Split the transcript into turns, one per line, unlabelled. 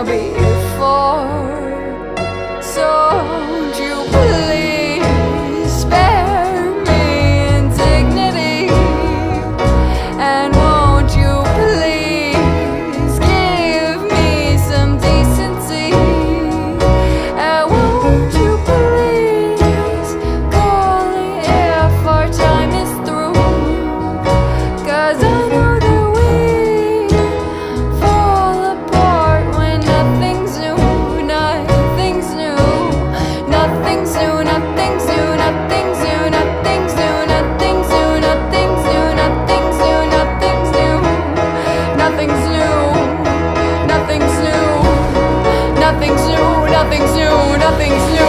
here before. So won't you please spare me indignity, and won't you please give me some decency, and won't you please call it if our time is through, 'cause I know that we fall apart when nothing's new, nothing's new, nothing's new, nothing's new, nothing's new, nothing's new, nothing's new, nothing's new, nothing's new, nothing's new, nothing's new, nothing's new, nothing's new, nothing's new, nothing's new.